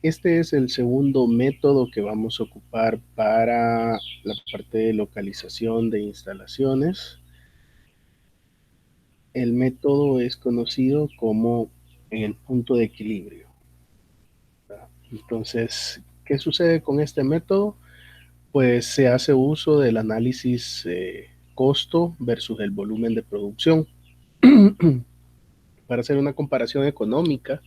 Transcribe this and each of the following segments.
Este es el segundo método que vamos a ocupar para la parte de localización de instalaciones. El método es conocido como el punto de equilibrio. Entonces, ¿qué sucede con este método? Pues se hace uso del análisis costo versus el volumen de producción para hacer una comparación económica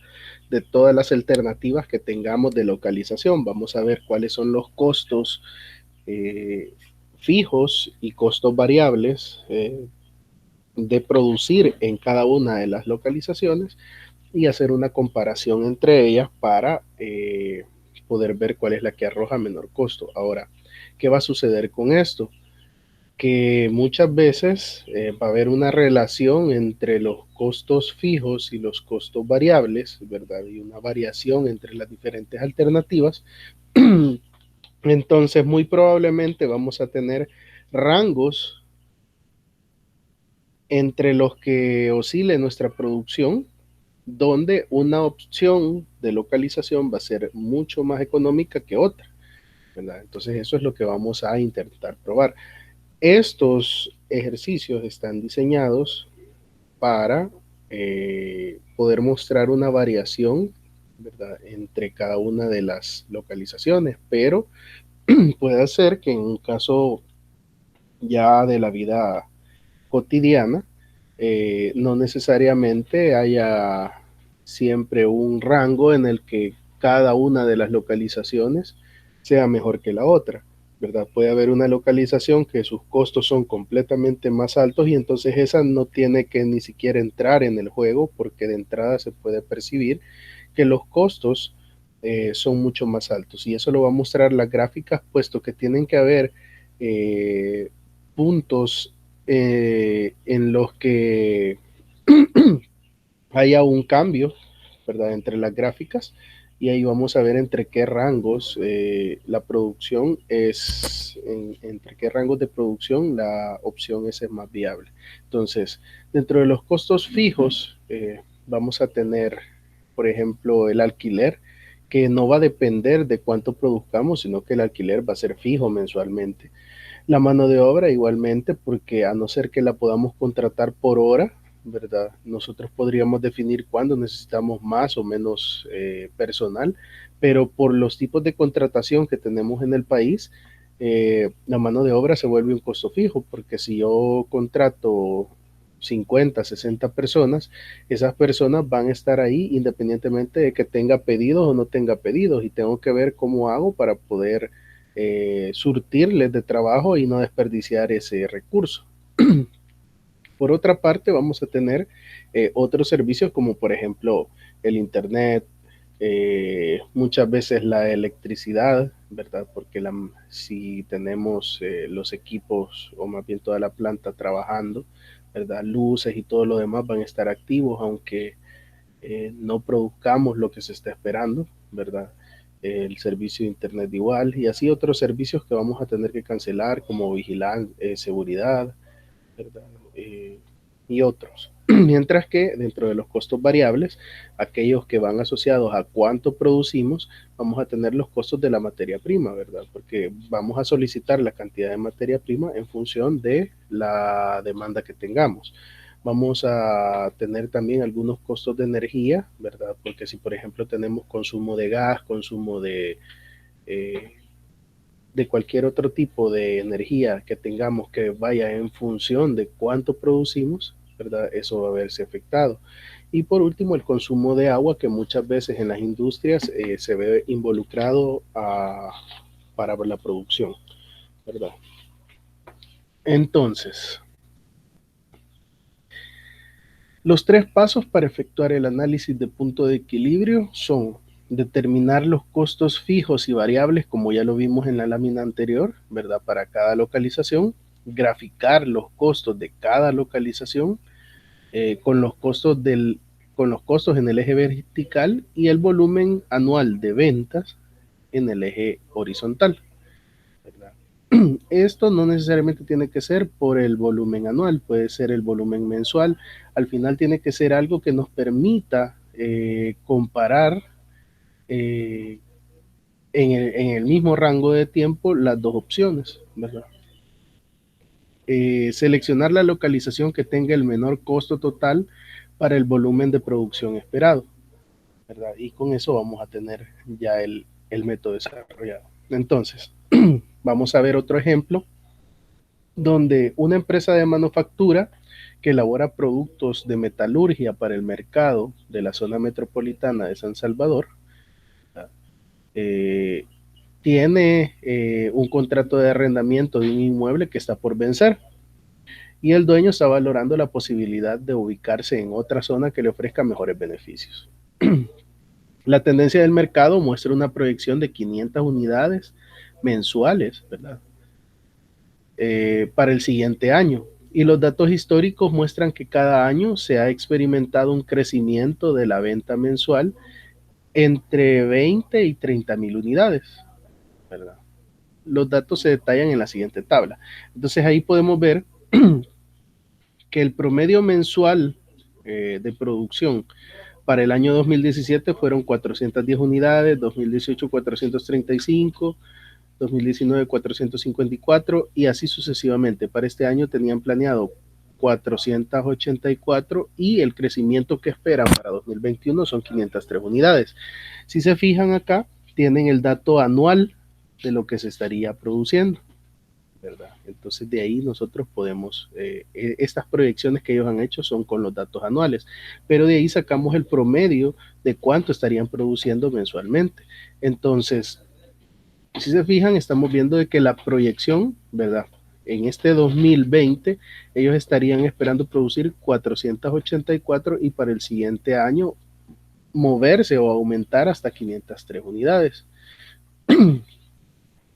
de todas las alternativas que tengamos de localización. Vamos a ver cuáles son los costos eh, fijos y costos variables de producir en cada una de las localizaciones y hacer una comparación entre ellas para poder ver cuál es la que arroja menor costo. Ahora, ¿qué va a suceder con esto? Que muchas veces va a haber una relación entre los costos fijos y los costos variables, ¿verdad? Y una variación entre las diferentes alternativas. Entonces, muy probablemente vamos a tener rangos entre los que oscile nuestra producción, donde una opción de localización va a ser mucho más económica que otra, ¿verdad? Entonces, eso es lo que vamos a intentar probar. Estos ejercicios están diseñados para poder mostrar una variación, ¿verdad?, entre cada una de las localizaciones, pero puede ser que en un caso ya de la vida cotidiana, no necesariamente haya siempre un rango en el que cada una de las localizaciones sea mejor que la otra, ¿verdad? Puede haber una localización que sus costos son completamente más altos y entonces esa no tiene que ni siquiera entrar en el juego porque de entrada se puede percibir que los costos son mucho más altos y eso lo va a mostrar las gráficas puesto que tienen que haber eh, puntos en los que haya un cambio, ¿verdad?, entre las gráficas y ahí vamos a ver entre qué rangos la producción es, entre qué rangos de producción la opción es más viable. Entonces, dentro de los costos fijos, vamos a tener, por ejemplo, el alquiler, que no va a depender de cuánto produzcamos, sino que el alquiler va a ser fijo mensualmente. La mano de obra igualmente, porque a no ser que la podamos contratar por hora, ¿verdad? Nosotros podríamos definir cuándo necesitamos más o menos personal, pero por los tipos de contratación que tenemos en el país, la mano de obra se vuelve un costo fijo, porque si yo contrato 50, 60 personas, esas personas van a estar ahí independientemente de que tenga pedidos o no tenga pedidos y tengo que ver cómo hago para poder surtirles de trabajo y no desperdiciar ese recurso. Por otra parte, vamos a tener otros servicios como por ejemplo el Internet, muchas veces la electricidad, ¿verdad? Porque si tenemos los equipos o más bien toda la planta trabajando, ¿verdad? Luces y todo lo demás van a estar activos, aunque no produzcamos lo que se está esperando, ¿verdad? El servicio de internet igual y así otros servicios que vamos a tener que cancelar como vigilancia, seguridad, ¿verdad? Y otros. Mientras que dentro de los costos variables, aquellos que van asociados a cuánto producimos, vamos a tener los costos de la materia prima, ¿verdad? Porque vamos a solicitar la cantidad de materia prima en función de la demanda que tengamos. Vamos a tener también algunos costos de energía, ¿verdad? Porque si por ejemplo tenemos consumo de gas, consumo de cualquier otro tipo de energía que tengamos que vaya en función de cuánto producimos, ¿verdad? Eso va a verse afectado. Y por último, el consumo de agua, que muchas veces en las industrias se ve involucrado para la producción, ¿verdad? Entonces, los tres pasos para efectuar el análisis de punto de equilibrio son determinar los costos fijos y variables, como ya lo vimos en la lámina anterior, ¿verdad? Para cada localización, graficar los costos de cada localización con con los costos en el eje vertical y el volumen anual de ventas en el eje horizontal, ¿verdad? Esto no necesariamente tiene que ser por el volumen anual, puede ser el volumen mensual. Al final tiene que ser algo que nos permita comparar eh, en el mismo rango de tiempo las dos opciones, ¿verdad? Seleccionar la localización que tenga el menor costo total para el volumen de producción esperado, ¿verdad? Y con eso vamos a tener ya el método desarrollado. Entonces, vamos a ver otro ejemplo donde una empresa de manufactura que elabora productos de metalurgia para el mercado de la zona metropolitana de San Salvador, eh, tiene un contrato de arrendamiento de un inmueble que está por vencer y el dueño está valorando la posibilidad de ubicarse en otra zona que le ofrezca mejores beneficios. La tendencia del mercado muestra una proyección de 500 unidades mensuales, ¿verdad? Para el siguiente año. Y los datos históricos muestran que cada año se ha experimentado un crecimiento de la venta mensual entre 20 y 30 mil unidades, ¿verdad? Los datos se detallan en la siguiente tabla. Entonces ahí podemos ver que el promedio mensual de producción para el año 2017 fueron 410 unidades, 2018 435, 2019 454 y así sucesivamente. Para este año tenían planeado 484 y el crecimiento que esperan para 2021 son 503 unidades. Si se fijan acá, tienen el dato anual de lo que se estaría produciendo, ¿verdad? Entonces de ahí nosotros podemos, estas proyecciones que ellos han hecho son con los datos anuales, pero de ahí sacamos el promedio de cuánto estarían produciendo mensualmente. Entonces, si se fijan, estamos viendo de que la proyección, ¿verdad? En este 2020, ellos estarían esperando producir 484 y para el siguiente año moverse o aumentar hasta 503 unidades.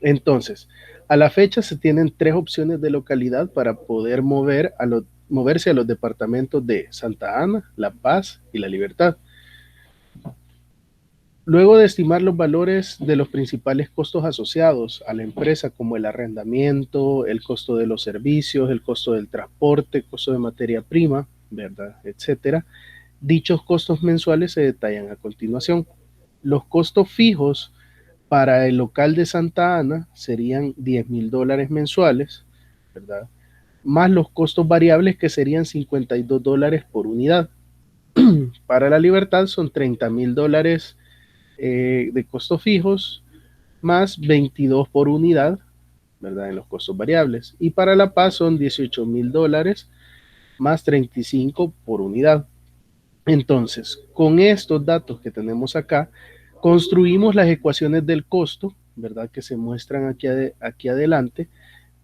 Entonces, a la fecha se tienen tres opciones de localidad para poder moverse a los departamentos de Santa Ana, La Paz y La Libertad. Luego de estimar los valores de los principales costos asociados a la empresa, como el arrendamiento, el costo de los servicios, el costo del transporte, el costo de materia prima, ¿verdad? Etcétera. Dichos costos mensuales se detallan a continuación. Los costos fijos para el local de Santa Ana serían $10,000 mensuales, ¿verdad? Más los costos variables que serían $52 por unidad. Para la Libertad son $30,000 de costos fijos más 22 por unidad, ¿verdad? En los costos variables. Y para La Paz son $18,000 más 35 por unidad. Entonces, con estos datos que tenemos acá, construimos las ecuaciones del costo, ¿verdad? Que se muestran aquí adelante,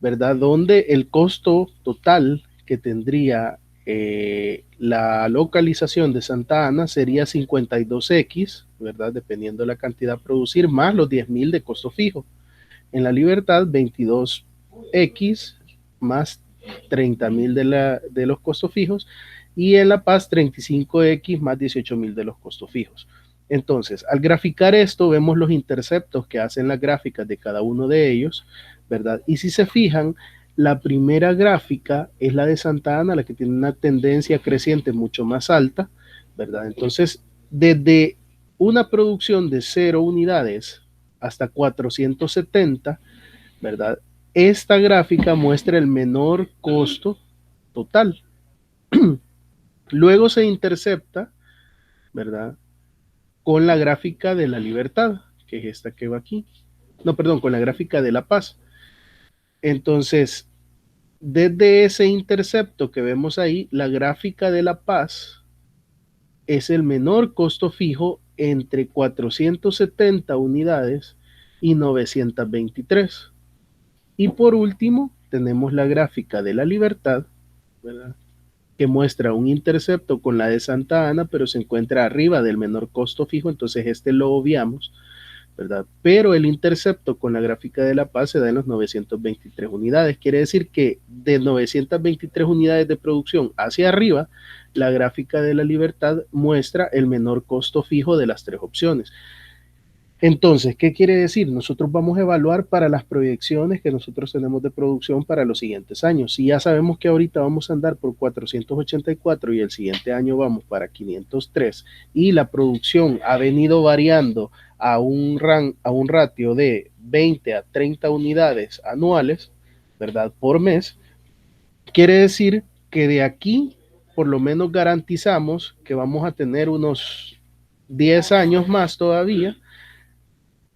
¿verdad? Donde el costo total que tendría la localización de Santa Ana sería 52X, ¿verdad? Dependiendo de la cantidad a producir, más los 10,000 de costo fijo. En La Libertad, 22X más 30,000 de los costos fijos y en La Paz 35X más 18,000 de los costos fijos. Entonces, al graficar esto, vemos los interceptos que hacen las gráficas de cada uno de ellos, ¿verdad? Y si se fijan, la primera gráfica es la de Santa Ana, la que tiene una tendencia creciente mucho más alta, ¿verdad? Entonces, desde una producción de 0 unidades hasta 470, ¿verdad? Esta gráfica muestra el menor costo total. Luego se intercepta, ¿verdad? Con la gráfica de la libertad, que es esta que va aquí. No, perdón, con la gráfica de la paz. Entonces, desde ese intercepto que vemos ahí, la gráfica de la paz es el menor costo fijo entre 470 unidades y 923. Y por último, tenemos la gráfica de la libertad, ¿verdad? Que muestra un intercepto con la de Santa Ana, pero se encuentra arriba del menor costo fijo, entonces este lo obviamos, ¿verdad? Pero el intercepto con la gráfica de La Paz se da en los 923 unidades. Quiere decir que de 923 unidades de producción hacia arriba, la gráfica de la libertad muestra el menor costo fijo de las tres opciones. Entonces, ¿qué quiere decir? Nosotros vamos a evaluar para las proyecciones que nosotros tenemos de producción para los siguientes años. Si ya sabemos que ahorita vamos a andar por 484 y el siguiente año vamos para 503 y la producción ha venido variando a un ratio de 20 a 30 unidades anuales, ¿verdad? Por mes, quiere decir que de aquí por lo menos garantizamos que vamos a tener unos 10 años más todavía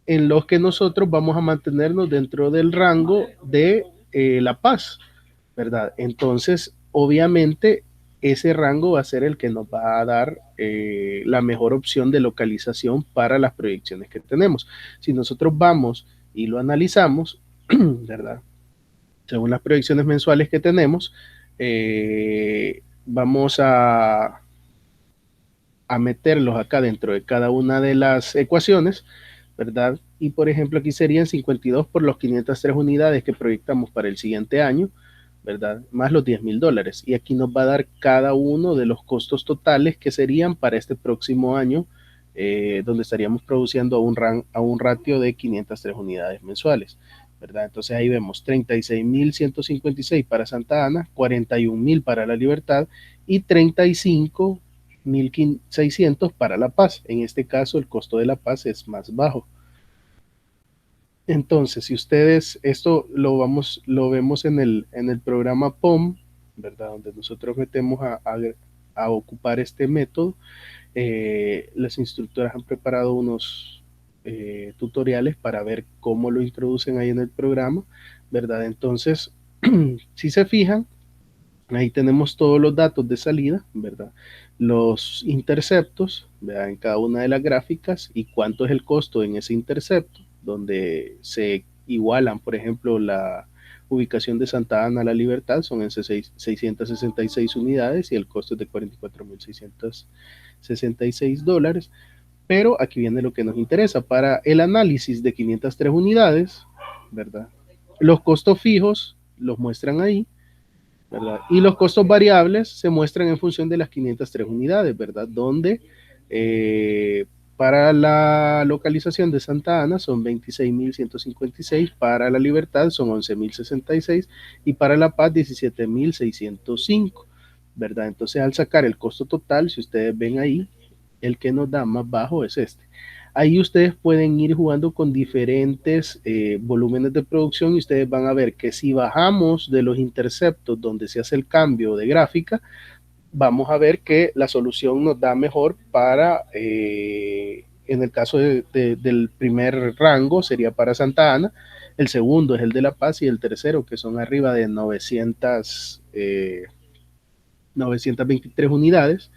en los que nosotros vamos a mantenernos dentro del rango de la paz, ¿verdad? Entonces, obviamente, ese rango va a ser el que nos va a dar la mejor opción de localización para las proyecciones que tenemos. Si nosotros vamos y lo analizamos, ¿verdad? Según las proyecciones mensuales que tenemos, vamos a meterlos acá dentro de cada una de las ecuaciones, ¿verdad? Y por ejemplo, aquí serían 52 por los 503 unidades que proyectamos para el siguiente año, ¿verdad? Más los $10,000. Y aquí nos va a dar cada uno de los costos totales que serían para este próximo año, donde estaríamos produciendo a un ratio de 503 unidades mensuales, ¿verdad? Entonces ahí vemos 36,156 para Santa Ana, 41,000 para La Libertad y 35,600 para La Paz. En este caso, el costo de La Paz es más bajo. Entonces, si ustedes, esto lo vemos en el programa POM, ¿verdad? Donde nosotros metemos a ocupar este método. Las instructoras han preparado unos tutoriales para ver cómo lo introducen ahí en el programa, ¿verdad? Entonces, si se fijan, ahí tenemos todos los datos de salida, ¿verdad? Los interceptos, ¿verdad? En cada una de las gráficas y cuánto es el costo en ese intercepto, donde se igualan, por ejemplo, la ubicación de Santa Ana a La Libertad, son en 666 unidades y el costo es de $44,666. Pero aquí viene lo que nos interesa. Para el análisis de 503 unidades, ¿verdad? Los costos fijos los muestran ahí, ¿verdad? Y los costos variables se muestran en función de las 503 unidades, ¿verdad? Donde para la localización de Santa Ana son 26,156, para La Libertad son 11,066 y para La Paz 17,605, ¿verdad? Entonces al sacar el costo total, si ustedes ven ahí, el que nos da más bajo es este. Ahí ustedes pueden ir jugando con diferentes volúmenes de producción y ustedes van a ver que si bajamos de los interceptos donde se hace el cambio de gráfica, vamos a ver que la solución nos da mejor para, en el caso del primer rango sería para Santa Ana, el segundo es el de La Paz y el tercero, que son arriba de 923 unidades,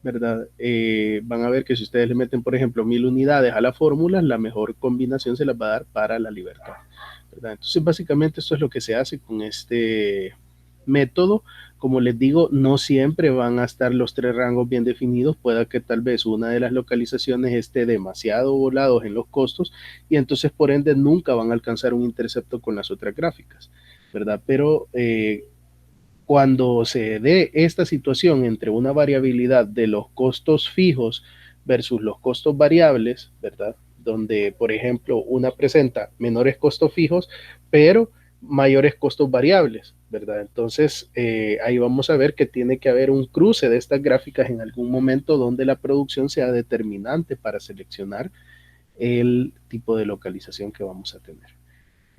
¿verdad? Van a ver que si ustedes le meten, por ejemplo, 1,000 unidades a la fórmula, la mejor combinación se las va a dar para La Libertad, ¿verdad? Entonces, básicamente esto es lo que se hace con este método. Como les digo, no siempre van a estar los tres rangos bien definidos, pueda que tal vez una de las localizaciones esté demasiado volados en los costos y entonces por ende nunca van a alcanzar un intercepto con las otras gráficas, ¿verdad? Pero cuando se dé esta situación entre una variabilidad de los costos fijos versus los costos variables, ¿verdad? Donde, por ejemplo, una presenta menores costos fijos, pero mayores costos variables, ¿verdad? Entonces, ahí vamos a ver que tiene que haber un cruce de estas gráficas en algún momento donde la producción sea determinante para seleccionar el tipo de localización que vamos a tener.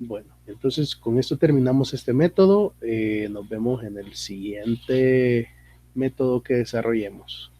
Bueno, entonces con esto terminamos este método. Nos vemos en el siguiente método que desarrollemos.